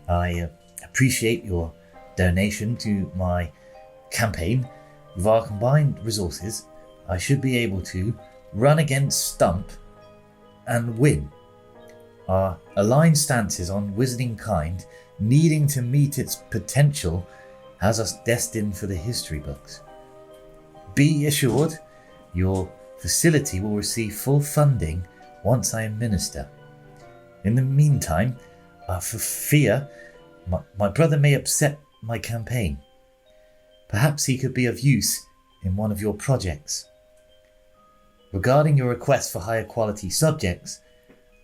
I appreciate your donation to my campaign. With our combined resources, I should be able to run against Stump and win. Our aligned stances on Wizarding Kind needing to meet its potential has us destined for the history books. Be assured, your facility will receive full funding once I am minister. In the meantime, for fear, my brother may upset my campaign. Perhaps he could be of use in one of your projects. Regarding your request for higher quality subjects,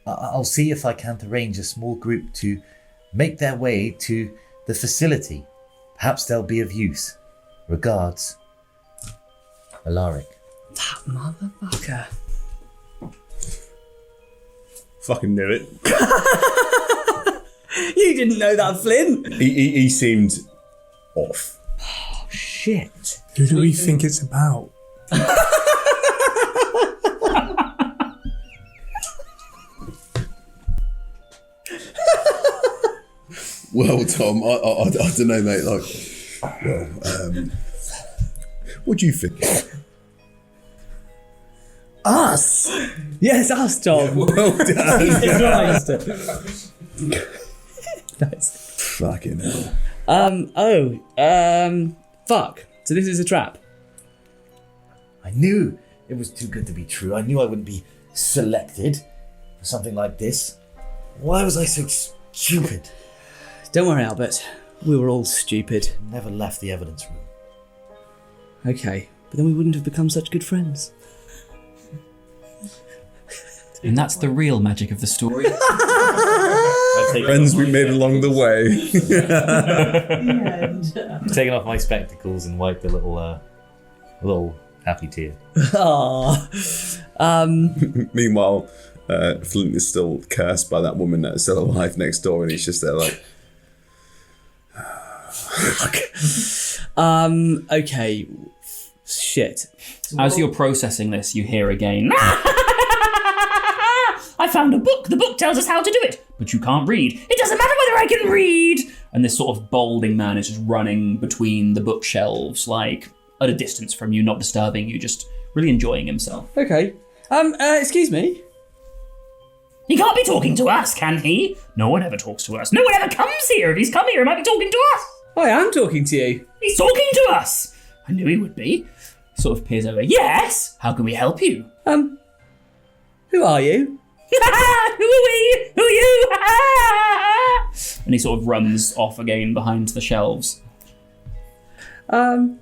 I'll see if I can't arrange a small group to make their way to the facility. Perhaps they'll be of use. Regards, Alaric. That motherfucker. Fucking knew it. You didn't know that, Flint? He seemed off. Oh, shit. Who do we think it's about? Well, Tom, I don't know, mate. Like, well, what do you think? Us? Yes, us, Tom. Well done. Christ. Nice. Fucking hell. Fuck. So this is a trap. I knew it was too good to be true. I knew I wouldn't be selected for something like this. Why was I so stupid? Don't worry, Albert. We were all stupid. Never left the evidence room. Okay, but then we wouldn't have become such good friends. And that's the real magic of the story. Friends we made along the way. I've taken off my spectacles and wiped a little happy tear. Aww. Meanwhile, Flint is still cursed by that woman that is still alive next door, and he's just there like... Okay. Shit. As you're processing this, you hear again, I found a book. The book tells us how to do it. But you can't read. It doesn't matter whether I can read. And this sort of balding man is just running between the bookshelves, like at a distance from you, not disturbing you, just really enjoying himself. Okay. Excuse me. He can't be talking to us, can he? No one ever talks to us. No one ever comes here. If he's come here, he might be talking to us. I am talking to you. He's talking to us. I knew he would be. Sort of peers over. Yes. How can we help you? Who are you? Who are we? Who are you? And he sort of runs off again behind the shelves. Can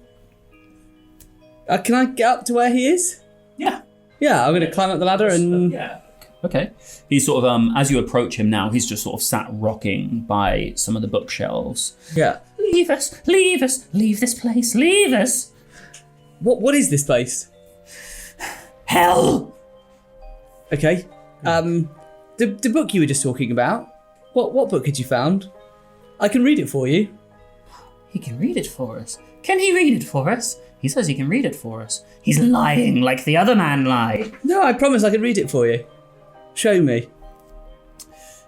I get up to where he is? Yeah. Yeah, I'm going to climb up the ladder and... Yeah. Okay. He's sort of, as you approach him now, he's just sort of sat rocking by some of the bookshelves. Yeah. Leave us, leave us, leave this place, leave us. What is this place? Hell. Okay. The book you were just talking about. What book had you found? I can read it for you. He can read it for us. Can he read it for us? He says he can read it for us. He's lying like the other man lied. No, I promise I can read it for you. Show me.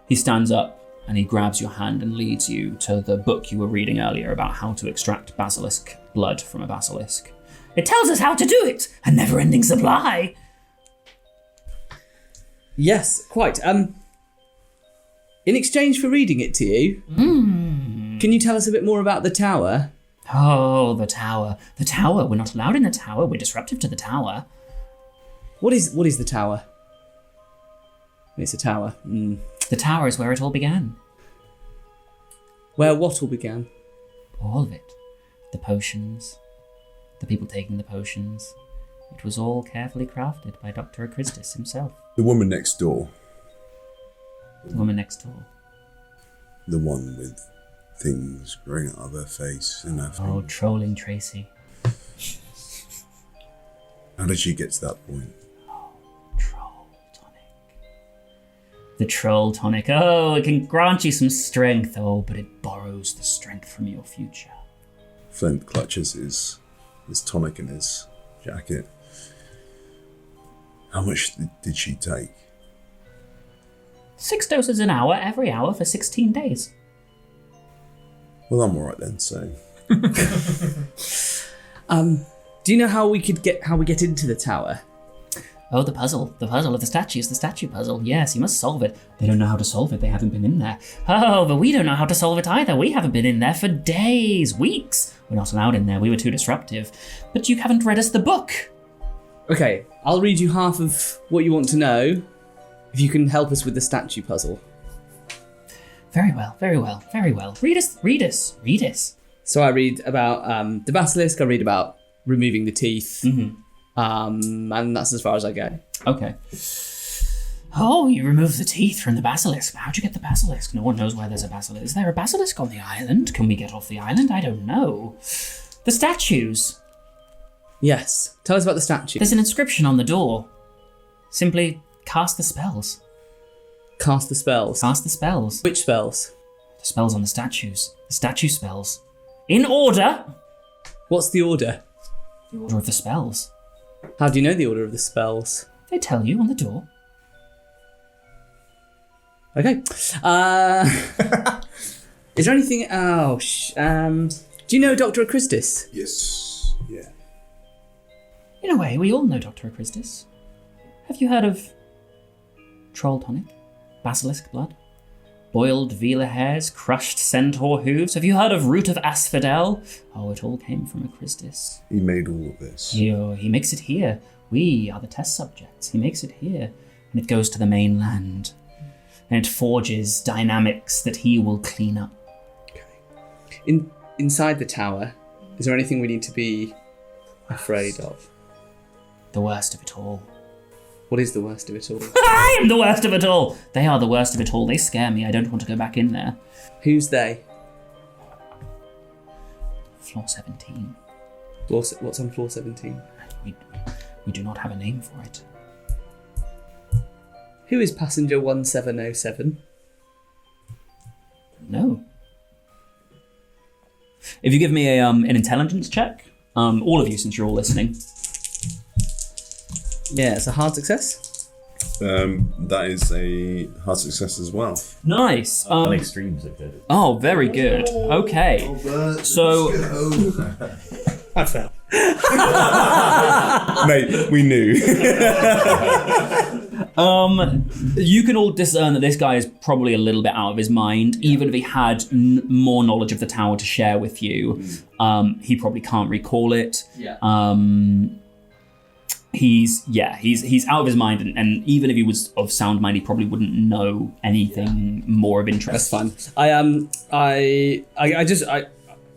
He stands up and he grabs your hand and leads you to the book you were reading earlier about how to extract basilisk blood from a basilisk. It tells us how to do it. A never-ending supply. Yes, quite. In exchange for reading it to you, can you tell us a bit more about the tower? Oh, the tower. The tower. We're not allowed in the tower. We're disruptive to the tower. What is the tower? It's a tower. The tower is where it all began. Where what all began? All of it. The potions. The people taking the potions. It was all carefully crafted by Dr. Acristis himself. The woman next door. The woman next door. The one with things growing out of her face and her Oh, face. trolling Tracy. How did she get to that point? Troll tonic. The troll tonic. Oh, it can grant you some strength. Oh, but it borrows the strength from your future. Flint clutches his tonic in his jacket. How much did she take? 6 doses an hour, every hour for 16 days. Well, I'm alright then, so... Do you know how we get into the tower? Oh, the puzzle of the statues, the statue puzzle. Yes, you must solve it. They don't know how to solve it. They haven't been in there. Oh, but we don't know how to solve it either. We haven't been in there for days, weeks. We're not allowed in there. We were too disruptive. But you haven't read us the book. Okay, I'll read you half of what you want to know, if you can help us with the statue puzzle. Very well, very well, very well. Read us. So I read about the basilisk, I read about removing the teeth, and that's as far as I go. Okay. Oh, you removed the teeth from the basilisk. How'd you get the basilisk? No one knows where there's a basilisk. Is there a basilisk on the island? Can we get off the island? I don't know. The statues. Yes, tell us about the statue. There's an inscription on the door. Simply cast the spells. Cast the spells. Cast the spells. Which spells? The spells on the statues. The statue spells. In order. What's the order? The order of the spells. How do you know the order of the spells? They tell you on the door. Okay. Is there anything... do you know Dr. Acristis? Yes, yeah. In a way, we all know Dr. Acristis. Have you heard of troll tonic? Basilisk blood? Boiled Vela hairs? Crushed centaur hooves? Have you heard of root of asphodel? Oh, it all came from Acristis. He made all of this. He makes it here. We are the test subjects. He makes it here. And it goes to the mainland. And it forges dynamics that he will clean up. Inside the tower, is there anything we need to be afraid of? The worst of it all. What is the worst of it all? I am the worst of it all! They are the worst of it all. They scare me. I don't want to go back in there. Who's they? Floor 17. What's on floor 17? We do not have a name for it. Who is passenger 1707? No. If you give me an intelligence check, all of you, since you're all listening. Yeah, it's a hard success. That is a hard success as well. Nice. On extremes are good. Oh, very good. Okay. So, I fell. Mate, we knew. you can all discern that this guy is probably a little bit out of his mind. Even if he had more knowledge of the tower to share with you, he probably can't recall it. Yeah. He's out of his mind, and even if he was of sound mind, he probably wouldn't know anything more of interest. That's fine.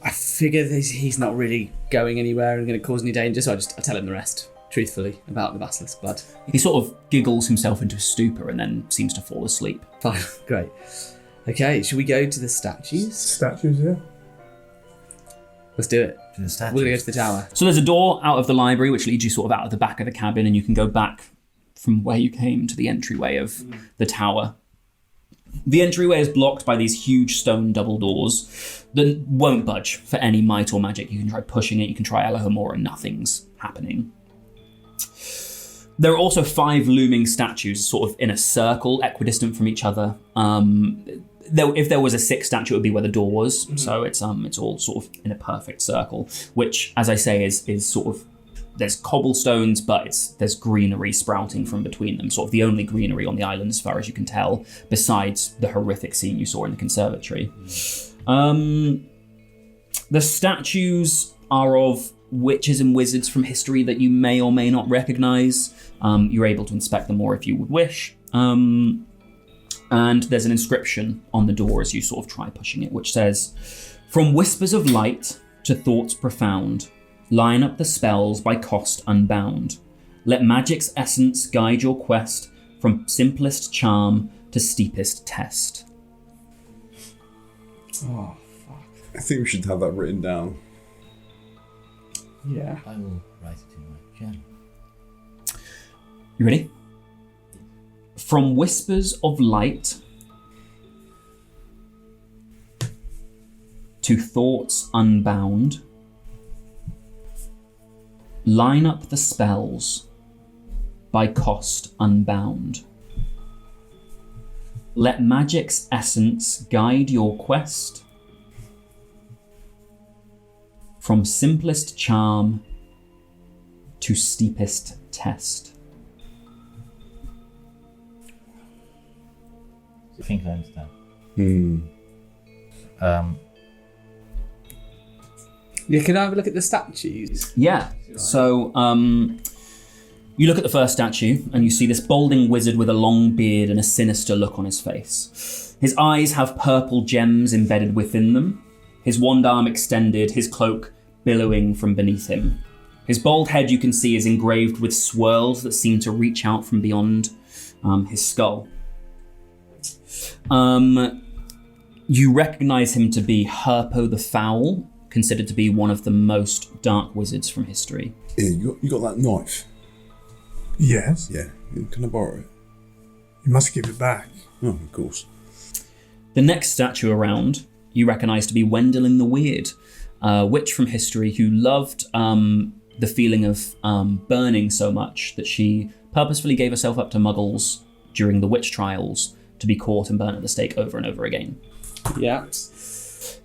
I figure he's not really going anywhere and going to cause any danger, so I tell him the rest, truthfully, about the basilisk blood. He sort of giggles himself into a stupor and then seems to fall asleep. Fine, great. Okay, should we go to the statues? Statues, yeah. Let's do it. To the statue. We're going to go to the tower. So there's a door out of the library which leads you sort of out of the back of the cabin, and you can go back from where you came to the entryway of the tower. The entryway is blocked by these huge stone double doors that won't budge for any might or magic. You can try pushing it, you can try Elohimor, and nothing's happening. There are also 5 looming statues sort of in a circle, equidistant from each other. If there was a 6th statue, it would be where the door was. So it's all sort of in a perfect circle, which, as I say, is sort of, there's cobblestones, but there's greenery sprouting from between them. Sort of the only greenery on the island, as far as you can tell, besides the horrific scene you saw in the conservatory. The statues are of witches and wizards from history that you may or may not recognize. You're able to inspect them more if you would wish. And there's an inscription on the door as you sort of try pushing it, which says, "From whispers of light to thoughts profound, line up the spells by cost unbound. Let magic's essence guide your quest, from simplest charm to steepest test." Oh, fuck. I think we should have that written down. Yeah. I will write it in my journal. You ready? From whispers of light to thoughts unbound, line up the spells by cost unbound. Let magic's essence guide your quest, from simplest charm to steepest test. I think I understand. Yeah, can I have a look at the statues? Yeah. So you look at the first statue and you see this balding wizard with a long beard and a sinister look on his face. His eyes have purple gems embedded within them. His wand arm extended, his cloak billowing from beneath him. His bald head, you can see, is engraved with swirls that seem to reach out from beyond his skull. You recognize him to be Herpo the Foul, considered to be one of the most dark wizards from history. Here, you got that knife? Yes. Yeah. Can I borrow it? You must give it back. Oh, of course. The next statue around, you recognize to be Wendelin the Weird, a witch from history who loved the feeling of burning so much that she purposefully gave herself up to muggles during the witch trials to be caught and burnt at the stake over and over again. Yeah.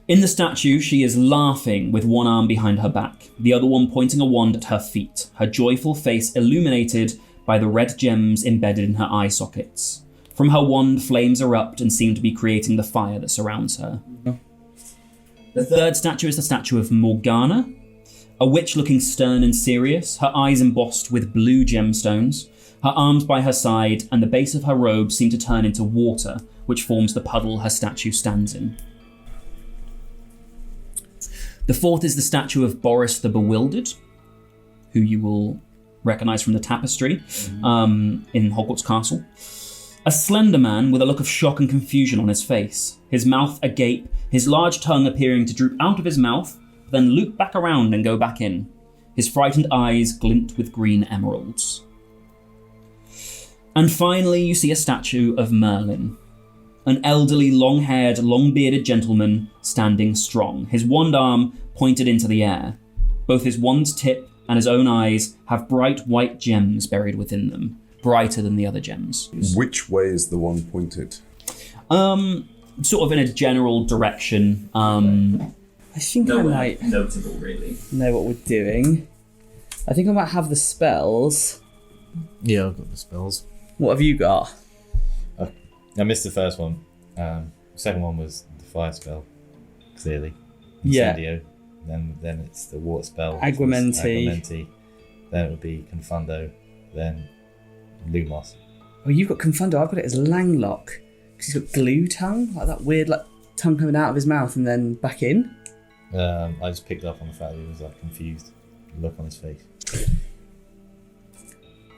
In the statue, she is laughing with one arm behind her back, the other one pointing a wand at her feet, her joyful face illuminated by the red gems embedded in her eye sockets. From her wand, flames erupt and seem to be creating the fire that surrounds her. The third statue is the statue of Morgana, a witch looking stern and serious, her eyes embossed with blue gemstones. Her arms by her side and the base of her robe seem to turn into water, which forms the puddle her statue stands in. The fourth is the statue of Boris the Bewildered, who you will recognize from the tapestry in Hogwarts Castle. A slender man with a look of shock and confusion on his face, his mouth agape, his large tongue appearing to droop out of his mouth, then loop back around and go back in. His frightened eyes glint with green emeralds. And finally, you see a statue of Merlin, an elderly, long-haired, long-bearded gentleman standing strong, his wand arm pointed into the air. Both his wand's tip and his own eyes have bright white gems buried within them, brighter than the other gems. Which way is the one pointed? Sort of in a general direction. I think I might notable, really. know what we're doing. I think I might have the spells. Yeah, I've got the spells. What have you got? I missed the first one. The second one was the fire spell, clearly. Yeah. Incendio. Then it's the water spell. Aguamenti. Then it would be Confundo. Then Lumos. Oh, you've got Confundo. I've got it as Langlock. Because he's got glue tongue, like that weird tongue coming out of his mouth and then back in. I just picked up on the fact that he was confused look on his face.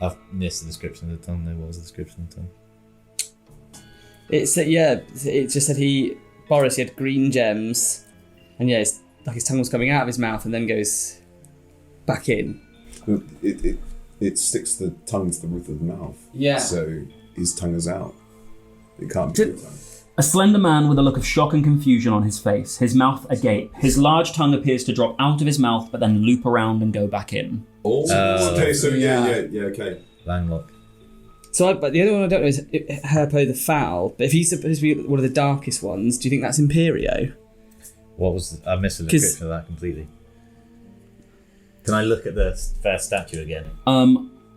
I've missed the description of the tongue though. What was the description of the tongue? It just said Boris had green gems, and yeah, it's like his tongue was coming out of his mouth and then goes back in. It sticks the tongue to the roof of the mouth. Yeah. So his tongue is out. It can't be the tongue. A slender man with a look of shock and confusion on his face, his mouth agape. His large tongue appears to drop out of his mouth but then loop around and go back in. Okay, so yeah, okay. Langlock. But the other one I don't know is Herpo the Foul. But if he's supposed to be one of the darkest ones, do you think that's Imperio? What was I missed the description of that completely. Can I look at the fair statue again?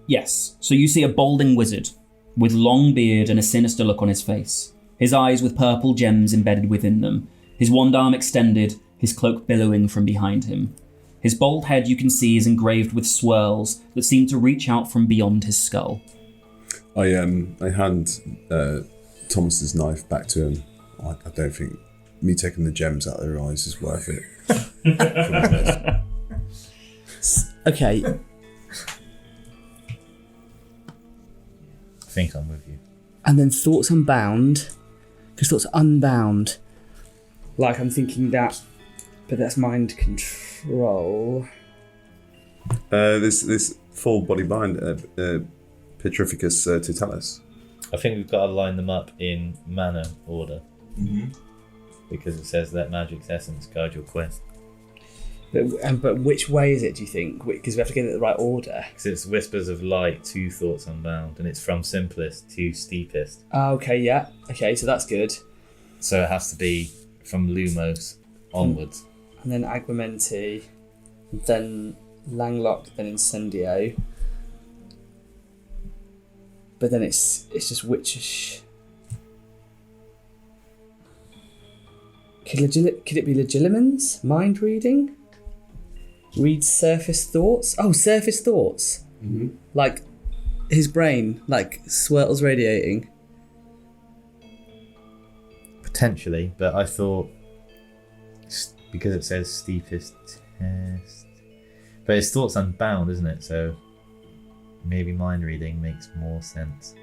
Yes. So you see a balding wizard with long beard and a sinister look on his face. His eyes with purple gems embedded within them. His wand arm extended, his cloak billowing from behind him. His bald head you can see is engraved with swirls that seem to reach out from beyond his skull. I hand Thomas's knife back to him. I don't think me taking the gems out of their eyes is worth it. Okay. I think I'm with you. And then Thoughts Unbound. Because Thoughts Unbound. Like, I'm thinking that, but that's mind control. This full body bind, Petrificus Totalis. I think we've got to line them up in mana order. Mm-hmm. Because it says let magic's essence guide your quest. But which way is it, do you think? Because we have to get it in the right order. Because it's Whispers of Light to Thoughts Unbound, and it's from simplest to steepest. Okay, yeah. Okay, so that's good. So it has to be from Lumos onwards. And then Aguamenti, then Langlock, then Incendio. But then it's just witchish. Could it be Legilimens? Mind reading? Read surface thoughts? Oh, surface thoughts. Mm-hmm. Like his brain, like swirls radiating. Potentially, but I thought because it says steepest test, but it's Thoughts Unbound, isn't it? So maybe mind reading makes more sense.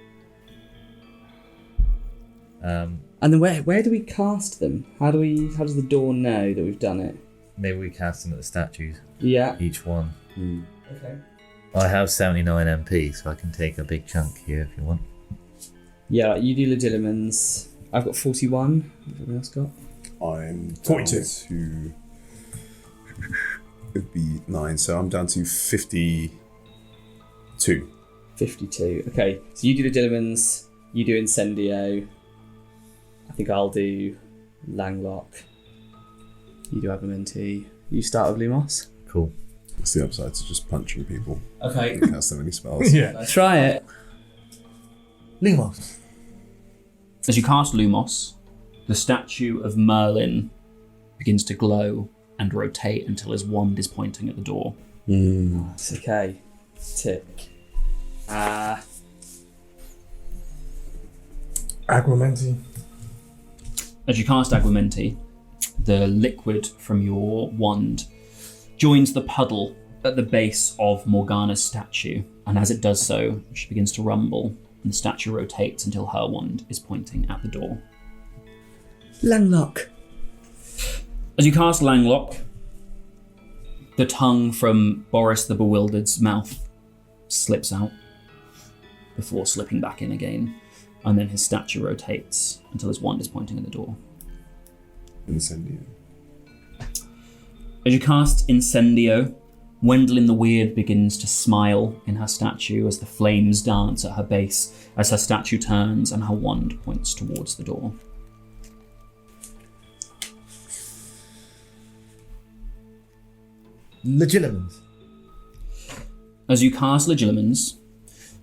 And then where do we cast them? How does the Dawn know that we've done it? Maybe we cast them at the statues. Yeah. Each one. Okay. I have 79 MP, so I can take a big chunk here if you want. Yeah, you do Legilimens. I've got 41. Everyone else got? I'm down 42. to... It'd be 9, so I'm down to 52. 52. Okay, so you do Legilimens, you do Incendio. I think I'll do Langlock. You do Aguamenti. You start with Lumos. Cool. That's the upside to just punching people. Okay. You can't cast so many spells. Yeah. Try it. Lumos. As you cast Lumos, the statue of Merlin begins to glow and rotate until his wand is pointing at the door. It's okay. Tick. Aguamenti. As you cast Aguamenti, the liquid from your wand joins the puddle at the base of Morgana's statue, and as it does so, she begins to rumble, and the statue rotates until her wand is pointing at the door. Langlock. As you cast Langlock, the tongue from Boris the Bewildered's mouth slips out before slipping back in again, and then his statue rotates until his wand is pointing at the door. Incendio. As you cast Incendio, Gwendolyn the Weird begins to smile in her statue as the flames dance at her base, as her statue turns and her wand points towards the door. Legilimens. As you cast Legilimens,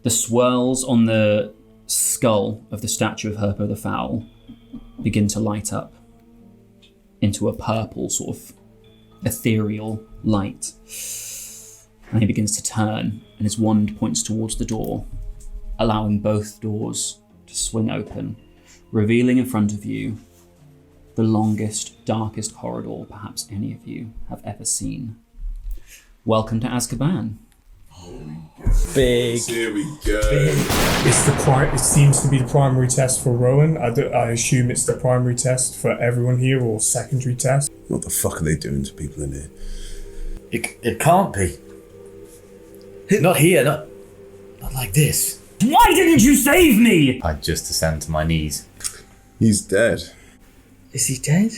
the swirls on the skull of the statue of Herpo the Foul begin to light up into a purple sort of ethereal light. And he begins to turn, and his wand points towards the door, allowing both doors to swing open, revealing in front of you the longest, darkest corridor perhaps any of you have ever seen. Welcome to Azkaban. Big. Here we go. It seems to be the primary test for Rowan. I assume it's the primary test for everyone here, or secondary test. What the fuck are they doing to people in here? It can't be. Not here, not like this. Why didn't you save me? I just descend to my knees. He's dead. Is he dead?